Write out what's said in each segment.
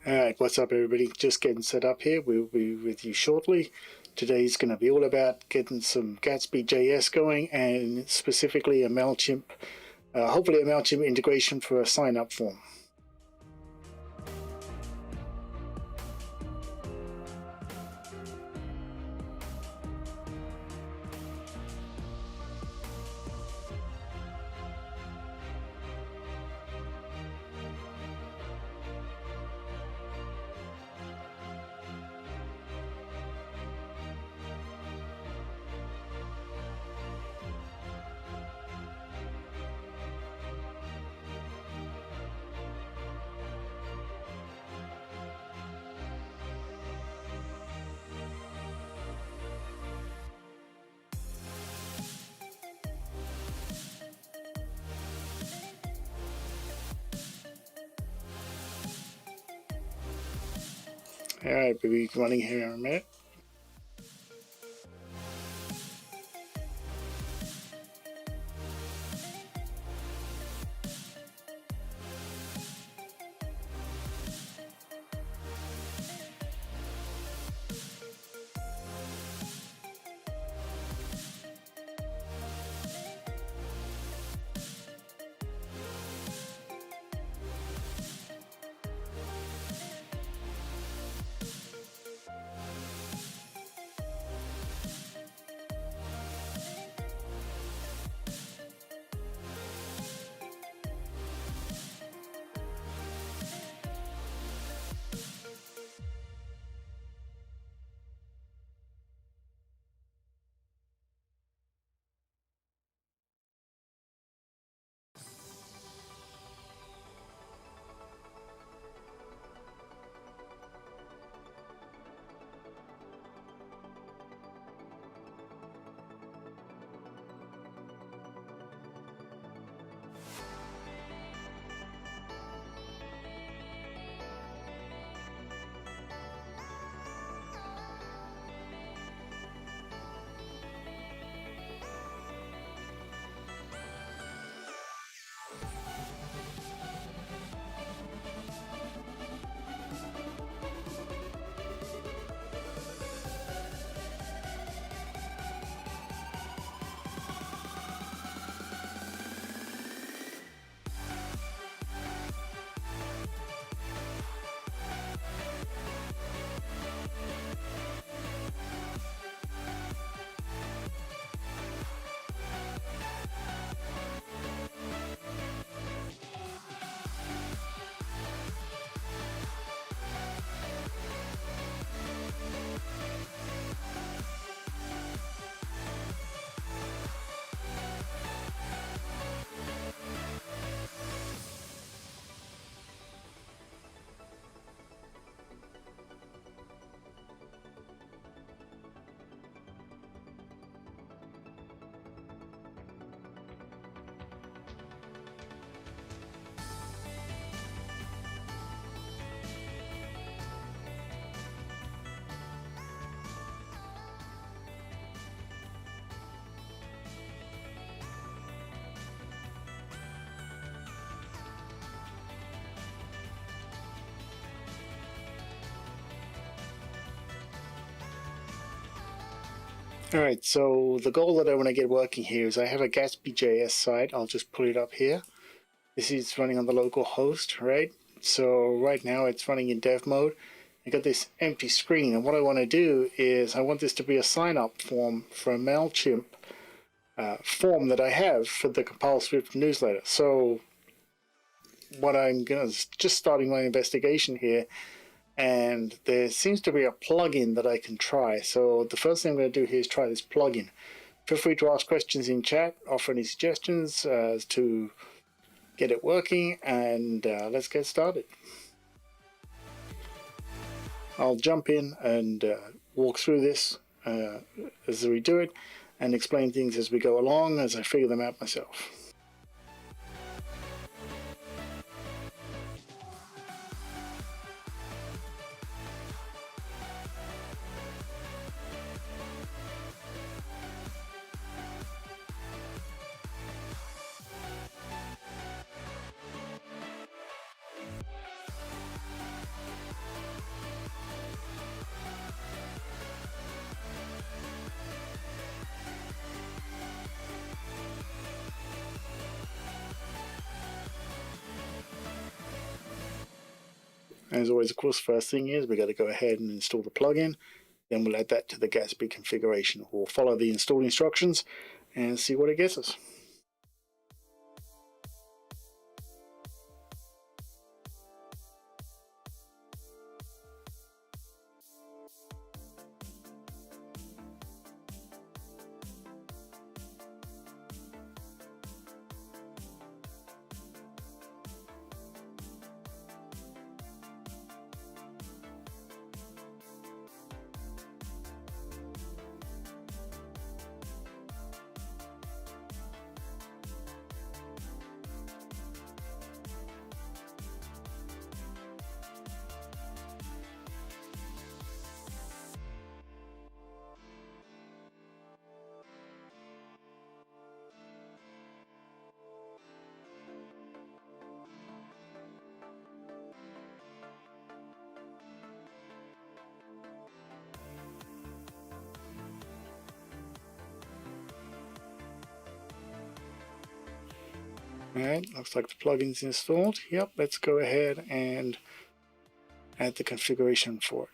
Alright, what's up everybody? Just getting set up here. We'll be with you shortly. Today's going to be all about getting some Gatsby JS going and specifically a MailChimp, hopefully a MailChimp integration for a sign-up form. Alright, we'll be running here in a minute. Alright, so the goal that I want to get working here is I have a Gatsby JS site. I'll just pull it up here. This is running on the local host, right? So right now it's running in dev mode. I got this empty screen, and what I want to do is I want this to be a sign-up form for a MailChimp form that I have for the Compile Swift newsletter. So what I'm going to just starting my investigation here, and there seems to be a plugin that I can try. So the first thing I'm going to do here is try this plugin. Feel free to ask questions in chat, offer any suggestions as to get it working, and let's get started. I'll jump in and walk through this as we do it and explain things as we go along as I figure them out myself. As always, of course, first thing is we got to go ahead and install the plugin. Then we'll add that to the Gatsby configuration. We'll follow the install instructions and see what it gets us. Alright, looks like the plugin's installed. Yep, let's go ahead and add the configuration for it.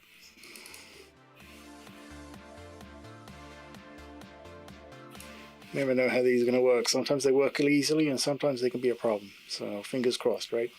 Never know how these are going to work. Sometimes they work easily and sometimes they can be a problem. So fingers crossed, right?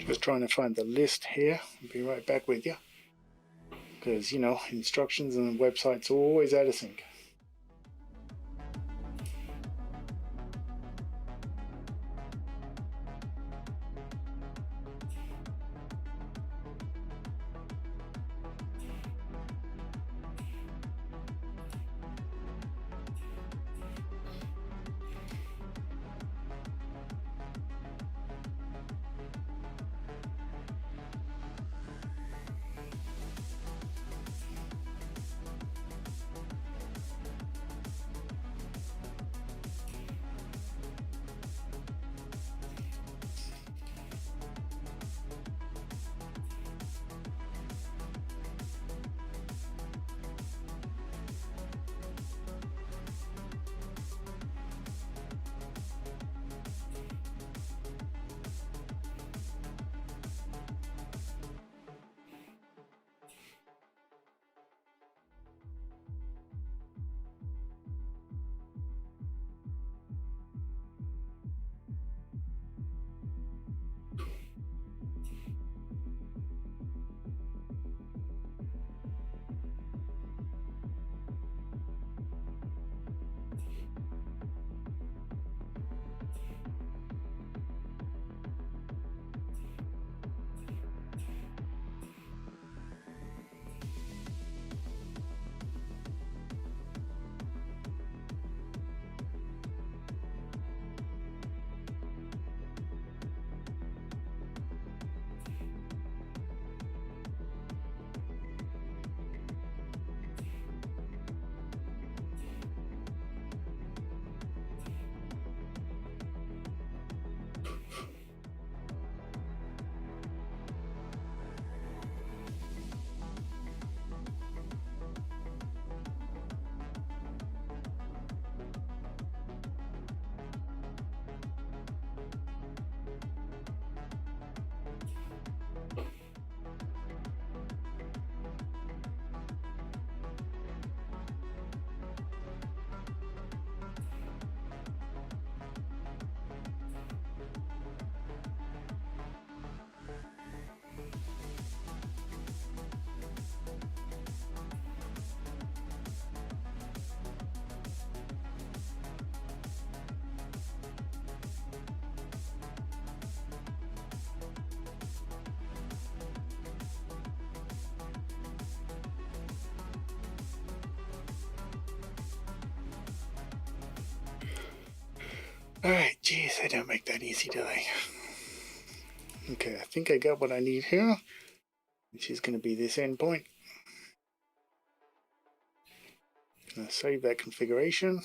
Just trying to find the list here. I'll be right back with you. Because, you know, instructions and websites are always out of sync. Alright, geez, they don't make that easy, do they? Okay, I think I got what I need here, which is going to be this endpoint. Gonna save that configuration.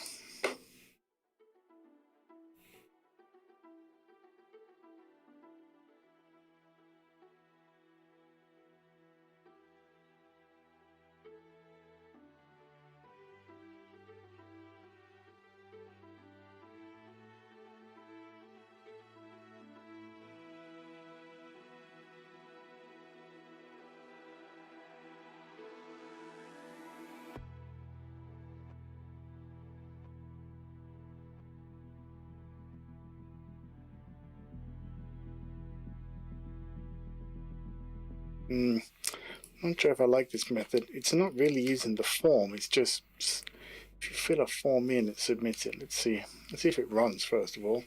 Not sure if I like this method. It's not really using the form. It's just if you fill a form in, it submits it. Let's see. Let's see if it runs first of all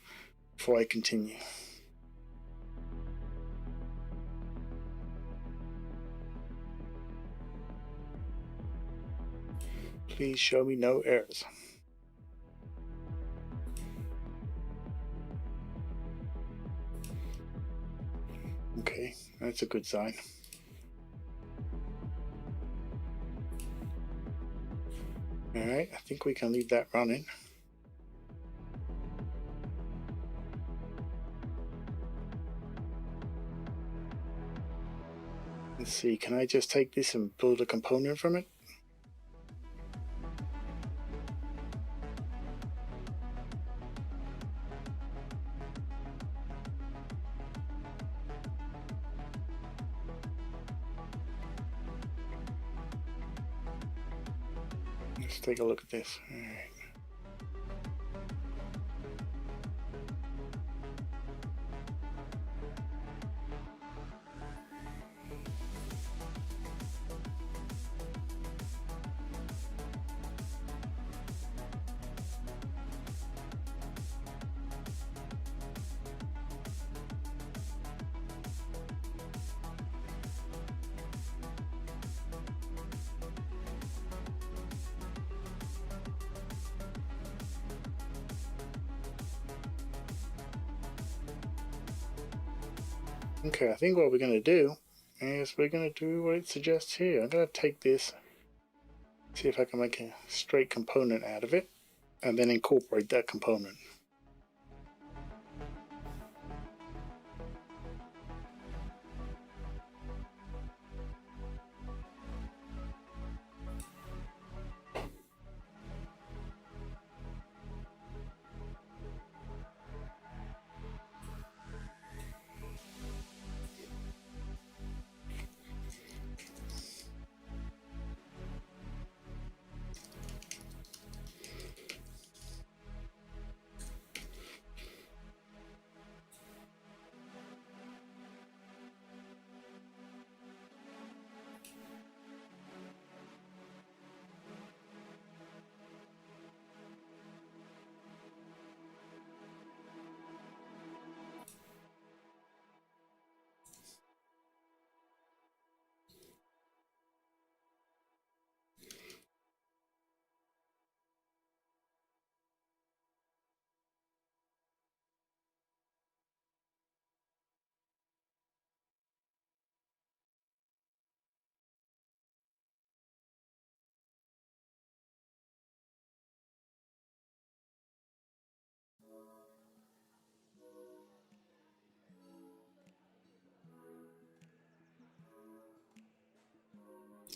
before I continue. Please show me no errors. Okay, that's a good sign. Alright, I think we can leave that running. Let's see, can I just take this and build a component from it? Let's take a look at this. All right. Okay, I think what we're going to do is we're going to do what it suggests here. I'm going to take this, see if I can make a straight component out of it, and then incorporate that component.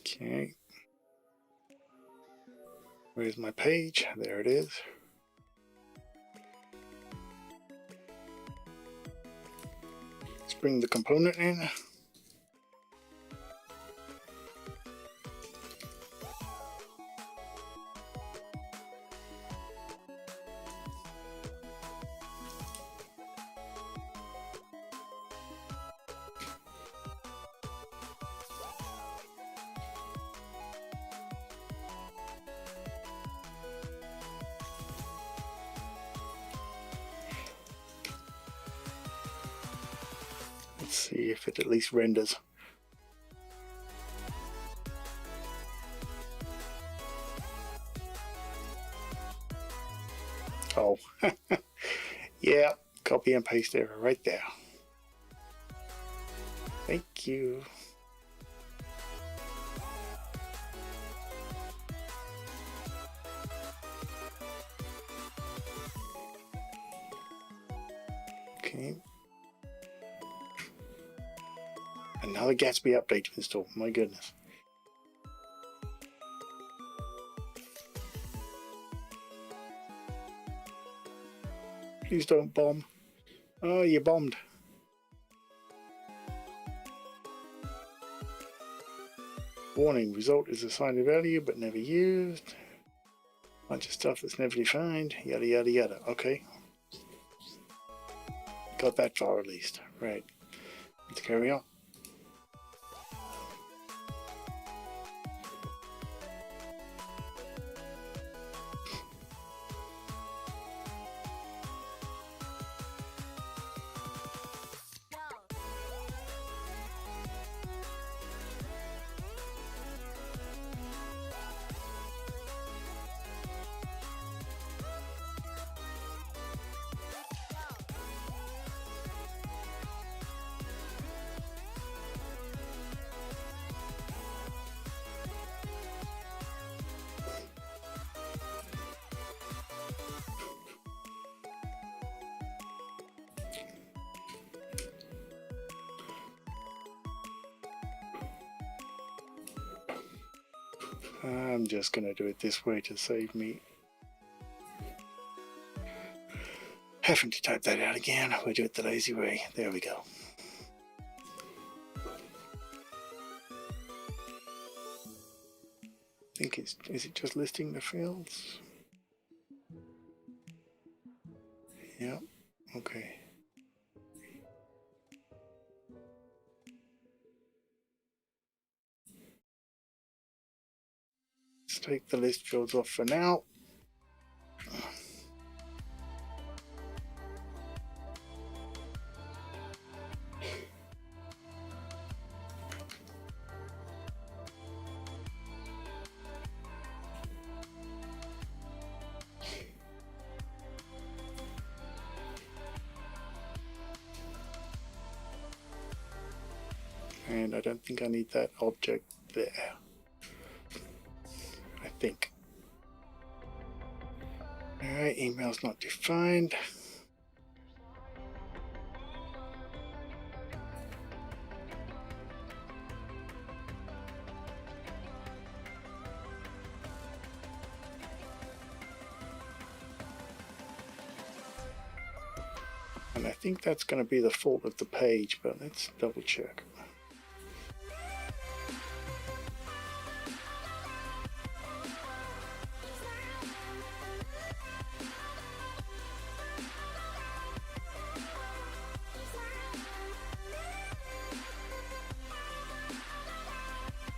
Okay. Where's my page? There it is. Let's bring the component in. Let's see if it at least renders. Oh, yeah, copy and paste error right there. Thank you. Okay. Another Gatsby update to install. My goodness. Please don't bomb. Oh, you bombed. Warning, result is assigned a value but never used. Bunch of stuff that's never defined. Yada, yada, yada. Okay. Got that far at least. Right. Let's carry on. I'm just going to do it this way to save me having to type that out again. We'll do it the lazy way. There we go. I think is it just listing the fields? Yeah, okay. Let's take the list fields off for now. and I don't think I need that object there. I think. Alright, email's not defined. And I think that's going to be the fault of the page, but let's double check.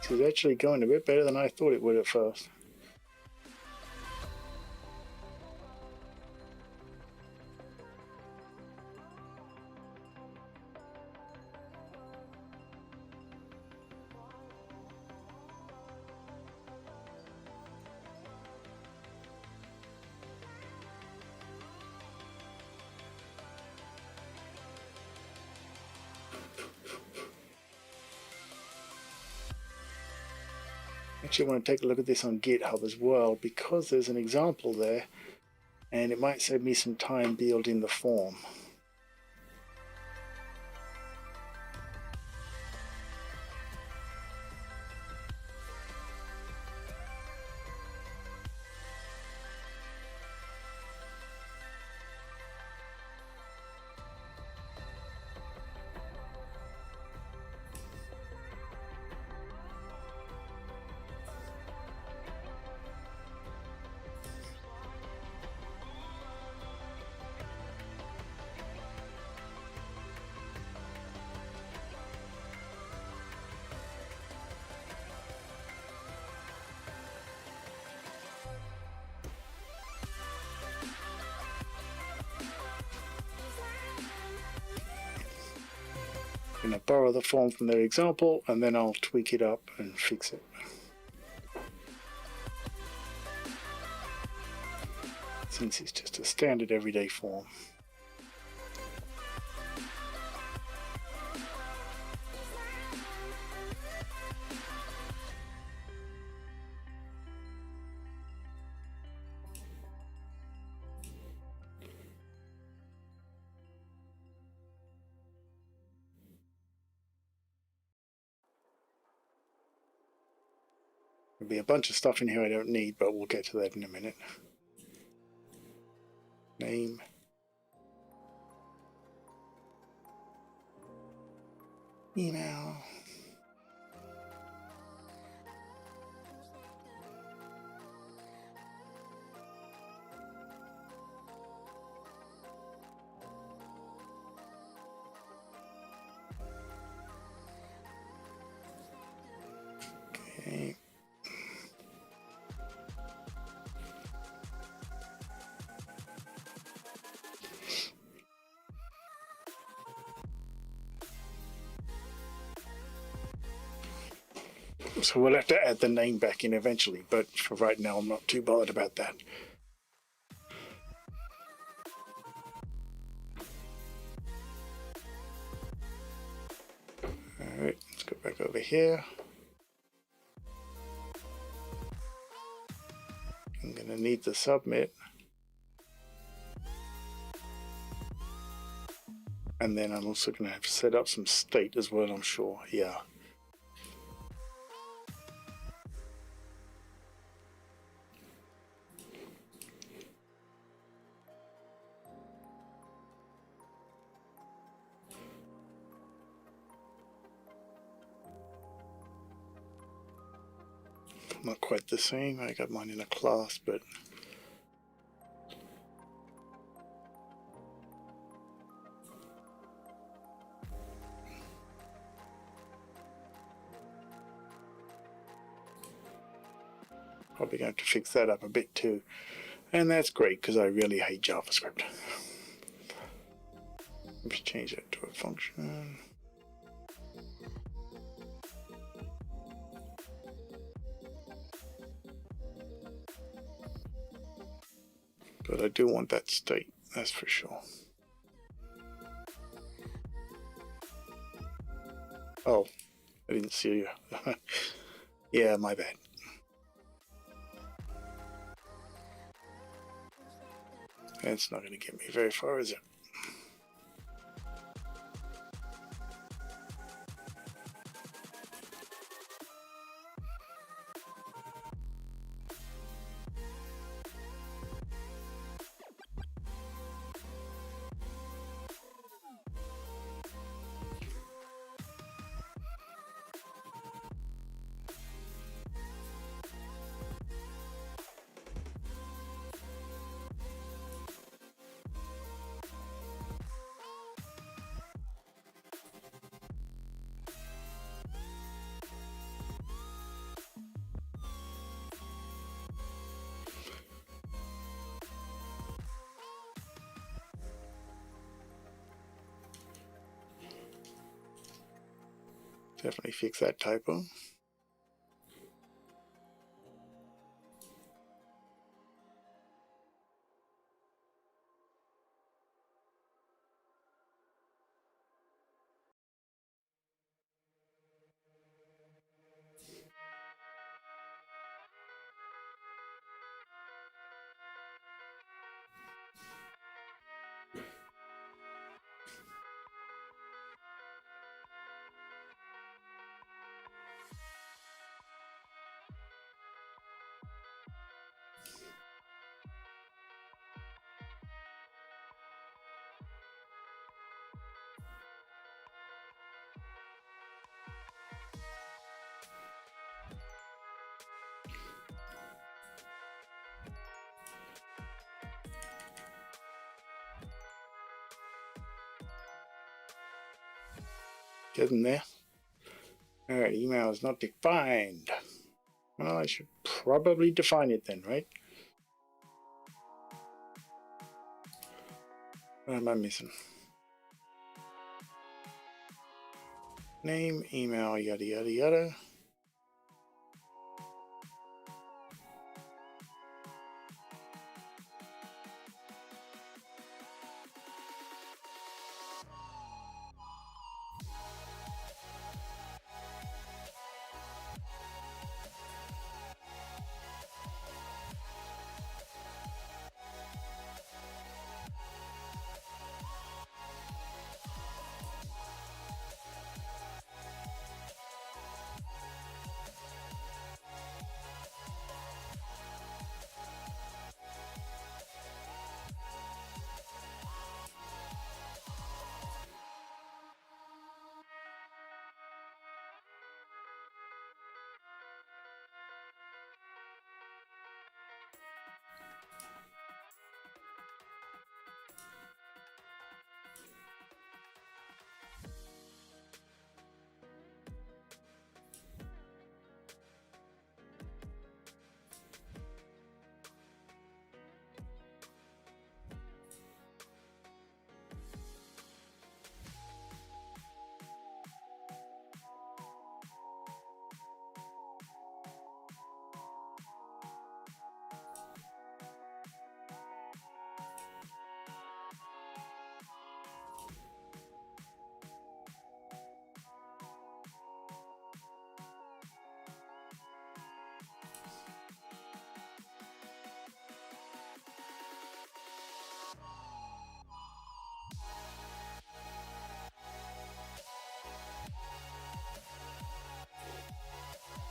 This is actually going a bit better than I thought it would at first. Actually want to take a look at this on GitHub as well, because there's an example there and it might save me some time building the form. I'm going to borrow the form from their example and then I'll tweak it up and fix it. Since it's just a standard everyday form. There'll be a bunch of stuff in here I don't need, but we'll get to that in a minute. Name. Email. Okay. So we'll have to add the name back in eventually, but for right now I'm not too bothered about that. Alright, let's go back over here. I'm going to need the submit. And then I'm also going to have to set up some state as well, I'm sure. Yeah. Not quite the same. I got mine in a class, but probably going to fix that up a bit too. And that's great because I really hate JavaScript. Let's change that to a function. But I do want that state, that's for sure. Oh, I didn't see you. Yeah, my bad. It's not going to get me very far, is it? Definitely fix that typo. Getting there. Alright, email is not defined. Well, I should probably define it then, right? What am I missing? Name, email, yada yada yada.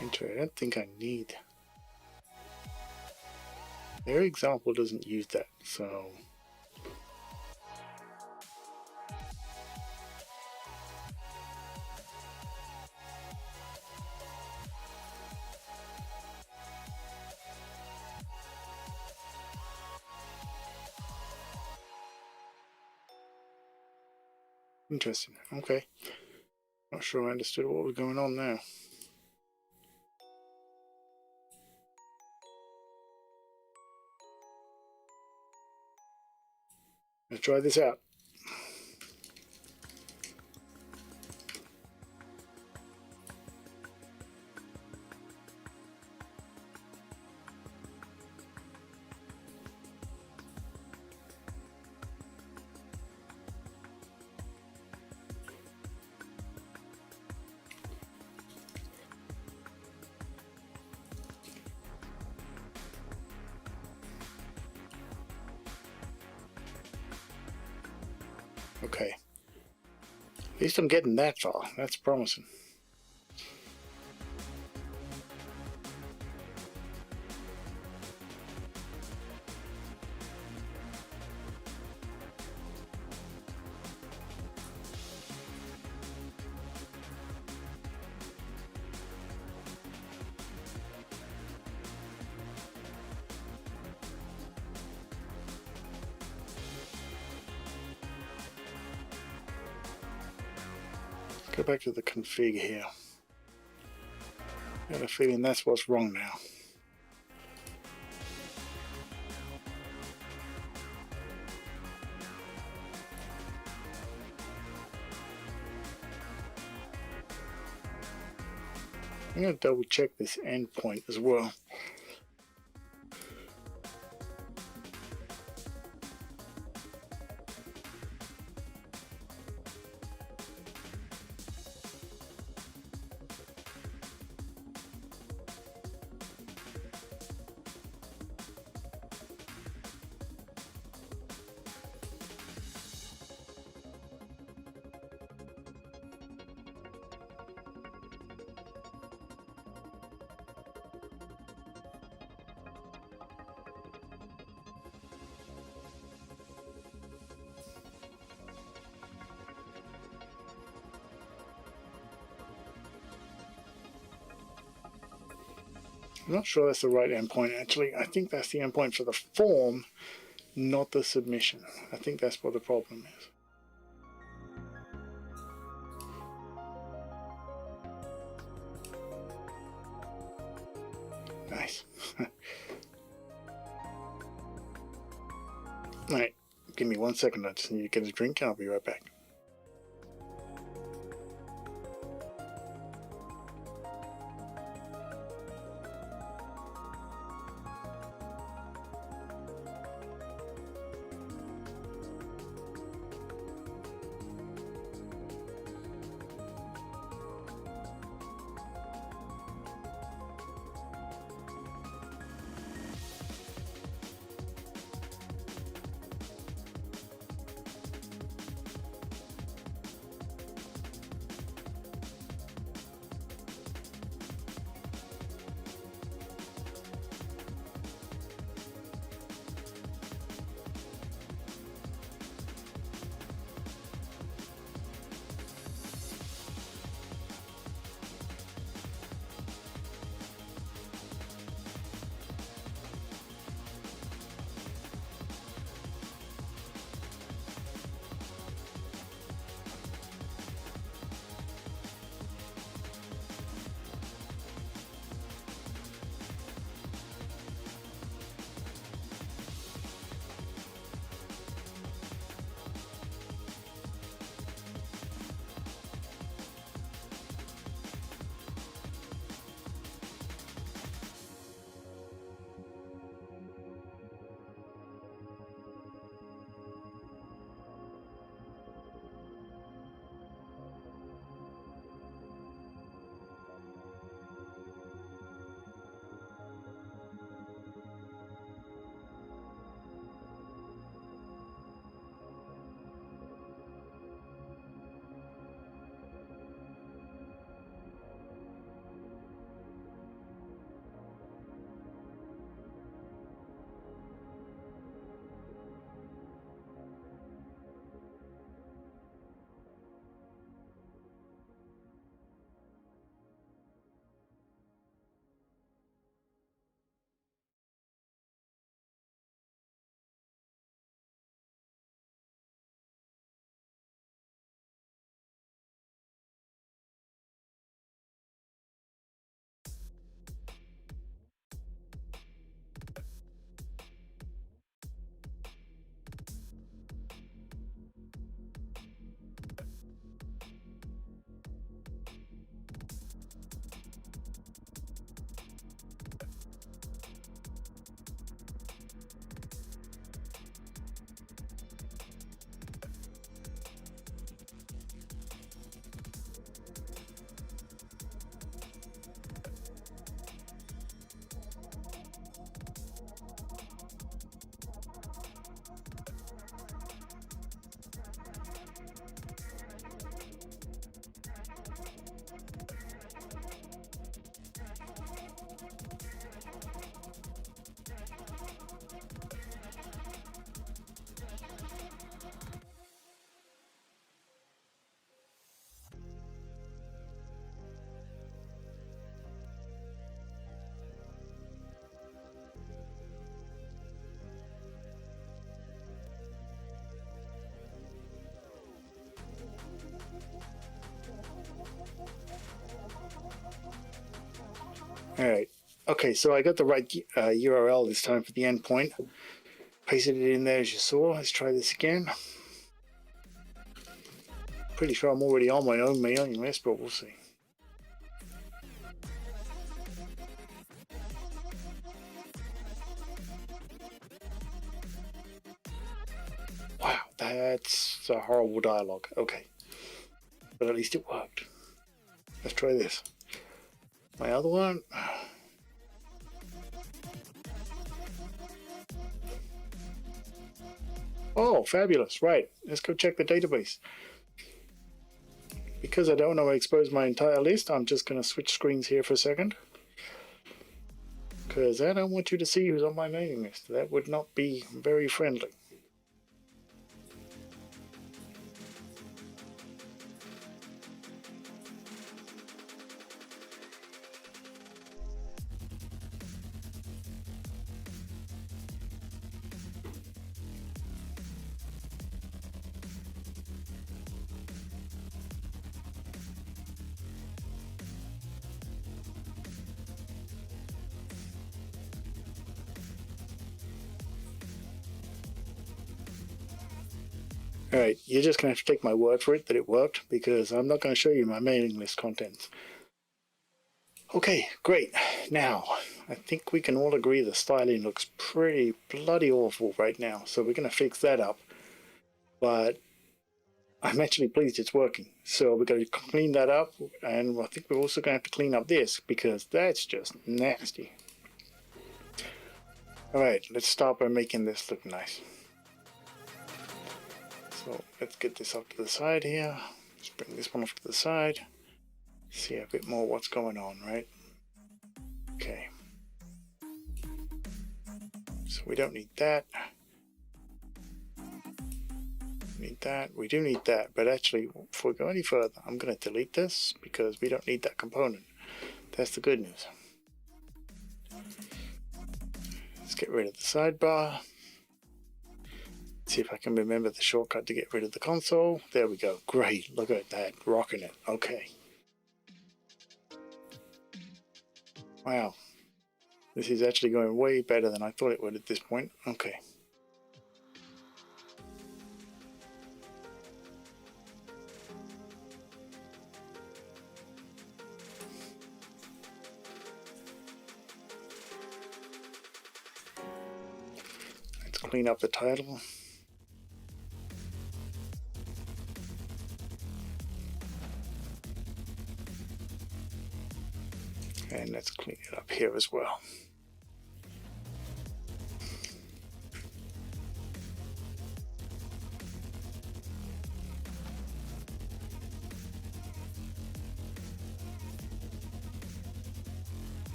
Enter. I don't think I need. Their example doesn't use that, so. Interesting. Okay. Not sure I understood what was going on there. Let's try this out. Okay. At least I'm getting that far. That's promising. Go back to the config here. I got a feeling that's what's wrong now. I'm going to double check this endpoint as well. I'm not sure that's the right endpoint actually. I think that's the endpoint for the form, not the submission. I think that's what the problem is. Nice. Alright, give me 1 second. I just need to get a drink and I'll be right back. All right. Okay, so I got the right URL this time for the endpoint. Pasted it in there as you saw. Let's try this again. Pretty sure I'm already on my own mailing list, but we'll see. Wow, that's a horrible dialogue. Okay, but at least it worked. Let's try this. My other one. Oh, fabulous. Right. Let's go check the database. Because I don't want to expose my entire list, I'm just going to switch screens here for a second. Because I don't want you to see who's on my mailing list. That would not be very friendly. Alright, you're just going to have to take my word for it that it worked, because I'm not going to show you my mailing list contents. Okay, great. Now, I think we can all agree the styling looks pretty bloody awful right now, so we're going to fix that up. But I'm actually pleased it's working. So we're going to clean that up, and I think we're also going to have to clean up this, because that's just nasty. Alright, let's start by making this look nice. So let's get this up to the side here. Let's bring this one off to the side. See a bit more what's going on, right? Okay. So we don't need that. Need that. We do need that, but actually, before we go any further, I'm going to delete this because we don't need that component. That's the good news. Let's get rid of the sidebar. See if I can remember the shortcut to get rid of the console. There we go. Great. Look at that. Rocking it. Okay. Wow. This is actually going way better than I thought it would at this point. Okay. Let's clean up the title. And let's clean it up here as well.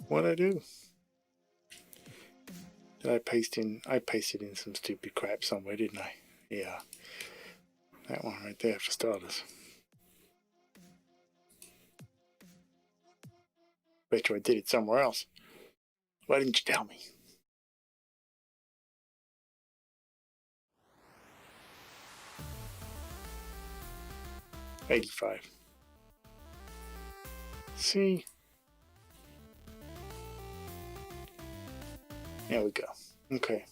What'd I do? Did I paste in? I pasted in some stupid crap somewhere, didn't I? Yeah. That one right there for starters. Bet you I did it somewhere else. Why didn't you tell me? $85. See? There we go. Okay.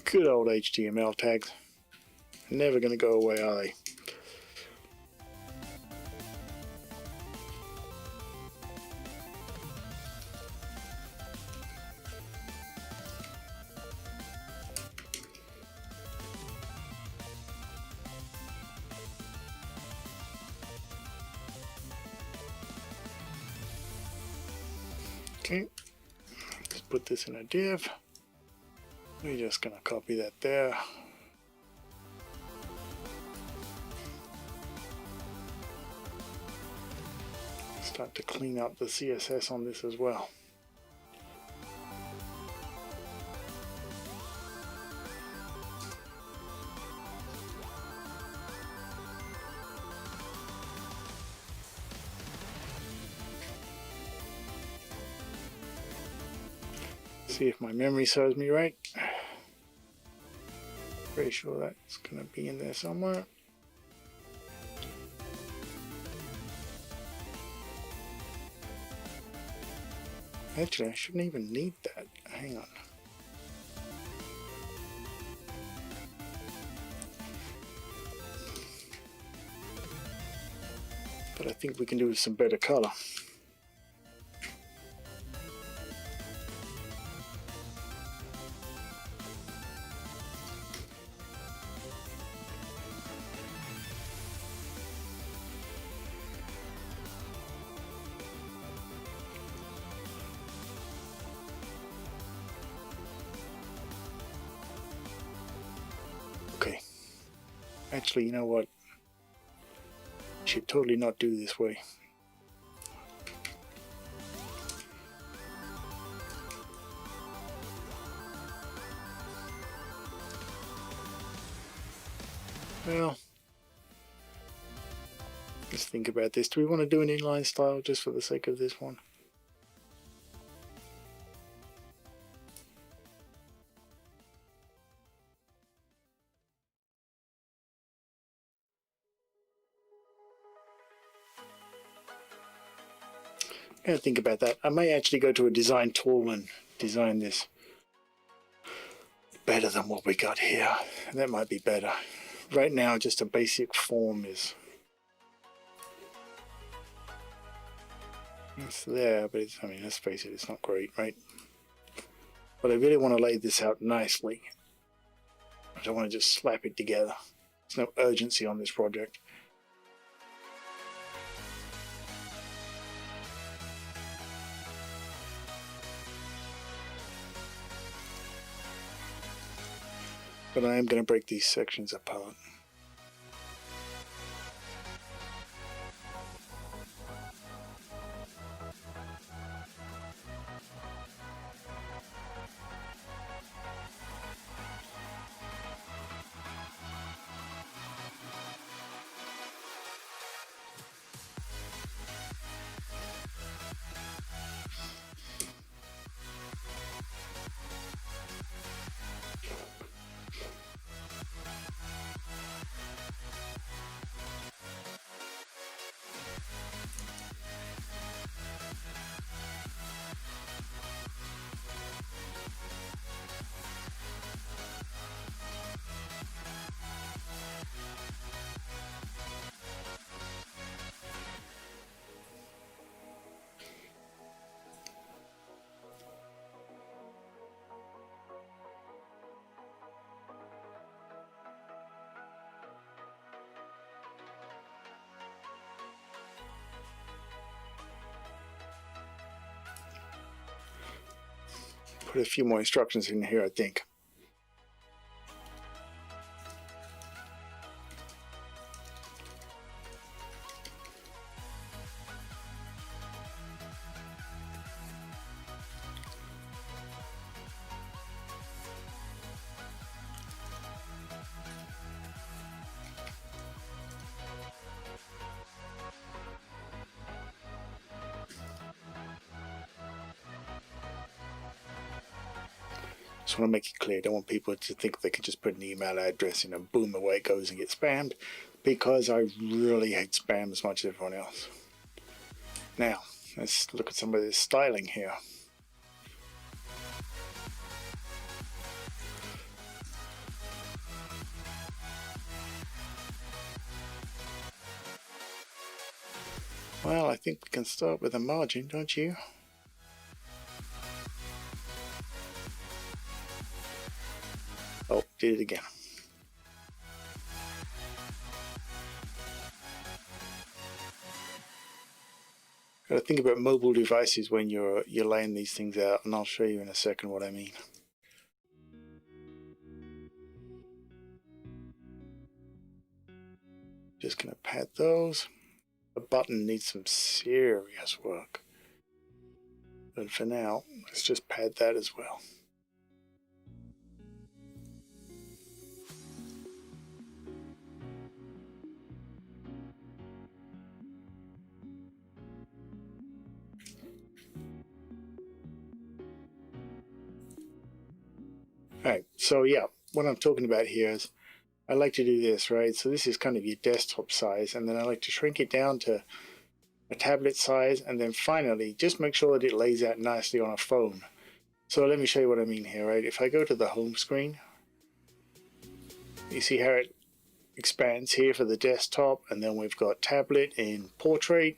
Good old HTML tags. Never going to go away, are they? Okay, let's put this in a div. We're just going to copy that there. Start to clean up the CSS on this as well. See if my memory serves me right. Pretty sure that's going to be in there somewhere. Actually, I shouldn't even need that. Hang on. But I think we can do with some better color. Okay. Actually, you know what? I should totally not do this way. Well, let's think about this. Do we want to do an inline style just for the sake of this one? I'm going to think about that. I may actually go to a design tool and design this better than what we got here. That might be better. Right now, just a basic form is it's there, but it's, I mean, let's face it, it's not great, right? But I really want to lay this out nicely. I don't want to just slap it together. There's no urgency on this project. But I am going to break these sections apart. Put a few more instructions in here, I think. Just want to make it clear. I don't want people to think they can just put an email address in and boom, away it goes and gets spammed, because I really hate spam as much as everyone else. Now, let's look at some of this styling here. Well, I think we can start with a margin, don't you? Oh, did it again. Got to think about mobile devices when you're laying these things out, and I'll show you in a second what I mean. Just gonna pad those. The button needs some serious work, but for now, let's just pad that as well. Alright, so yeah, what I'm talking about here is I like to do this, right? So this is kind of your desktop size, and then I like to shrink it down to a tablet size, and then finally just make sure that it lays out nicely on a phone. So let me show you what I mean here, right? If I go to the home screen, you see how it expands here for the desktop, and then we've got tablet in portrait,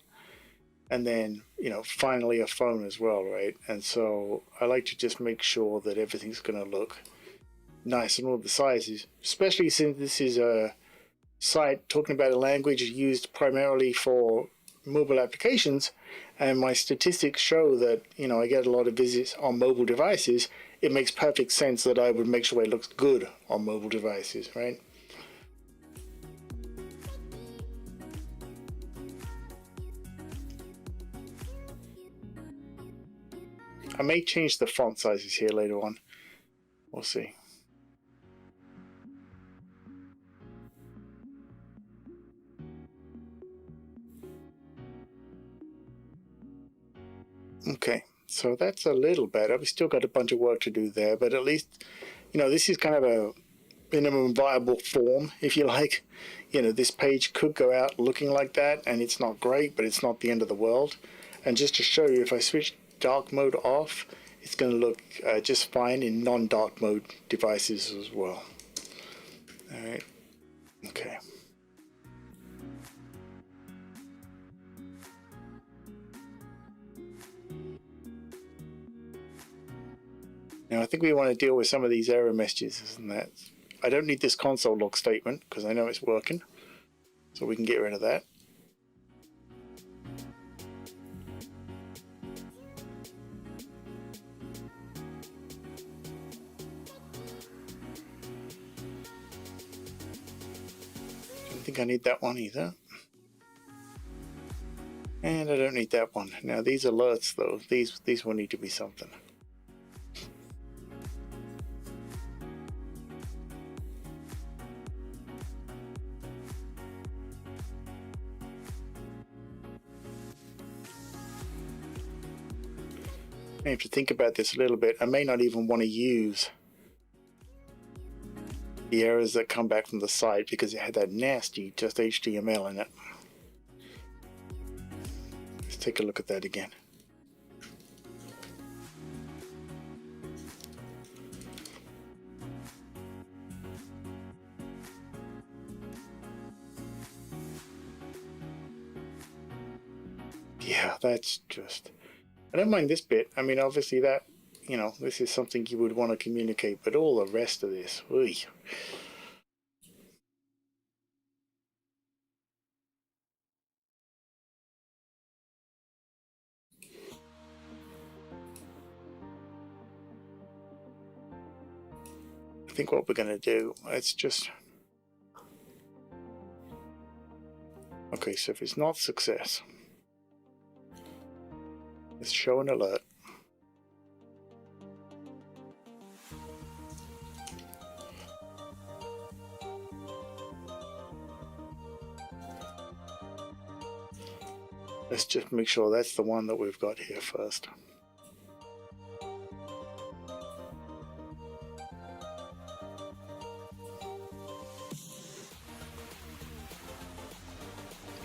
and then, you know, finally a phone as well, right? And so I like to just make sure that everything's going to look nice in all the sizes, especially since this is a site talking about a language used primarily for mobile applications, and my statistics show that, you know, I get a lot of visits on mobile devices. It makes perfect sense that I would make sure it looks good on mobile devices, right? I may change the font sizes here later on. We'll see. Okay, so that's a little better. We still got a bunch of work to do there, but at least, you know, this is kind of a minimum viable form, if you like. You know, this page could go out looking like that, and it's not great, but it's not the end of the world. And just to show you, if I switch dark mode off, it's going to look just fine in non-dark mode devices as well. All right, okay. Now I think we want to deal with some of these error messages, and that I don't need this console log statement because I know it's working, so we can get rid of that. Don't think I need that one either. And I don't need that one. Now these alerts though, these will need to be something. I have to think about this a little bit. I may not even want to use the errors that come back from the site because it had that nasty just HTML in it. Let's take a look at that again. Yeah, that's just... I don't mind this bit. I mean, obviously that, you know, this is something you would want to communicate, but all the rest of this, oy. I think what we're going to do, let's just... Okay, so if it's not success, let's show an alert. Let's just make sure that's the one that we've got here first.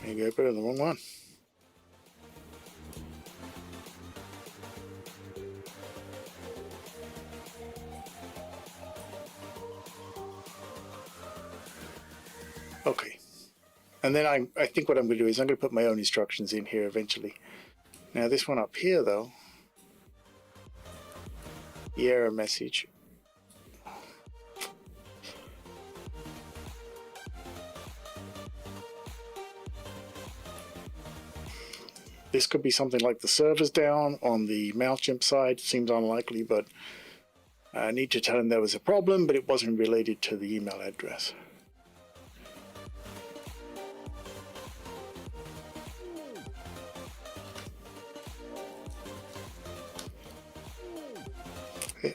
There you go, put it in the wrong one. Okay. And then I think what I'm going to do is I'm going to put my own instructions in here eventually. Now this one up here though, the error message. This could be something like the server's down on the MailChimp side. Seems unlikely, but I need to tell him there was a problem, but it wasn't related to the email address.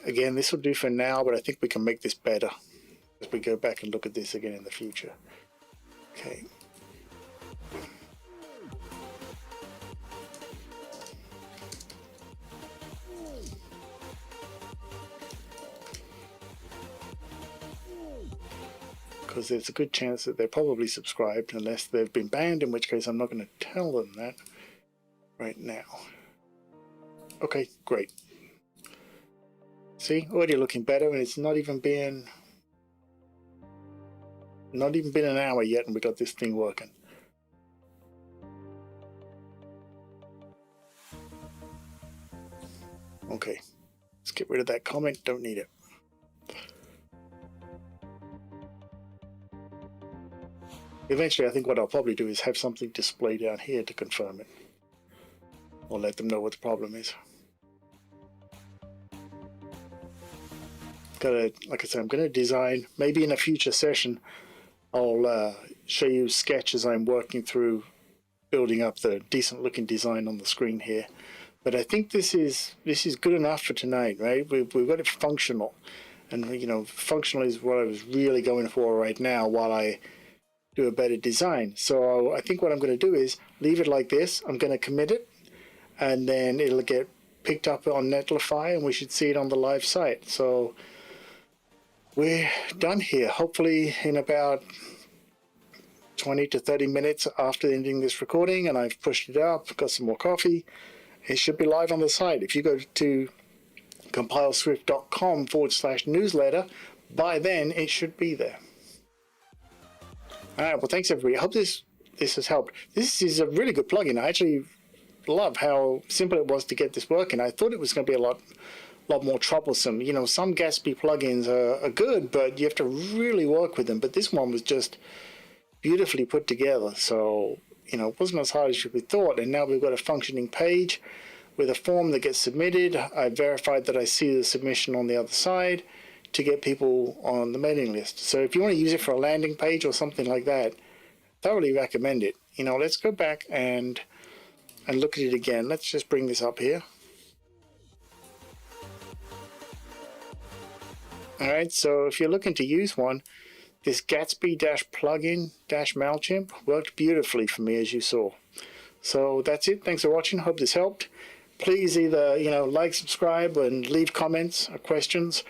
Again, this will do for now, but I think we can make this better as we go back and look at this again in the future. Okay. Because there's a good chance that they're probably subscribed, unless they've been banned, in which case I'm not going to tell them that right now. Okay, great. See, already looking better, and it's not even been an hour yet, and we got this thing working. Okay, let's get rid of that comment. Don't need it. Eventually, I think what I'll probably do is have something displayed down here to confirm it, or let them know what the problem is. Like I said, I'm gonna design, maybe in a future session I'll show you sketches I'm working through building up the decent looking design on the screen here. But I think this is good enough for tonight, right? We've got it functional, and you know, functional is what I was really going for right now while I do a better design. So I think what I'm going to do is leave it like this. I'm going to commit it, and then it'll get picked up on Netlify, and we should see it on the live site. So we're done here. Hopefully in about 20 to 30 minutes after ending this recording, and I've pushed it up, got some more coffee, it should be live on the site. If you go to compileswift.com/newsletter, by then it should be there. All right, well, thanks everybody. I hope this has helped. This is a really good plugin. I actually love how simple it was to get this working. I thought it was going to be a lot more troublesome. You know, some Gatsby plugins are good, but you have to really work with them. But this one was just beautifully put together. So, you know, it wasn't as hard as we thought. And now we've got a functioning page with a form that gets submitted. I verified that I see the submission on the other side to get people on the mailing list. So if you want to use it for a landing page or something like that, thoroughly recommend it. You know, let's go back and look at it again. Let's just bring this up here. All right, so if you're looking to use one, this Gatsby-plugin-MailChimp worked beautifully for me, as you saw. So that's it. Thanks for watching. Hope this helped. Please either, you know, like, subscribe, and leave comments or questions.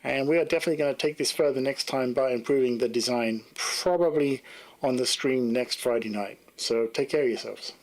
And we are definitely going to take this further next time by improving the design, probably on the stream next Friday night. So take care of yourselves.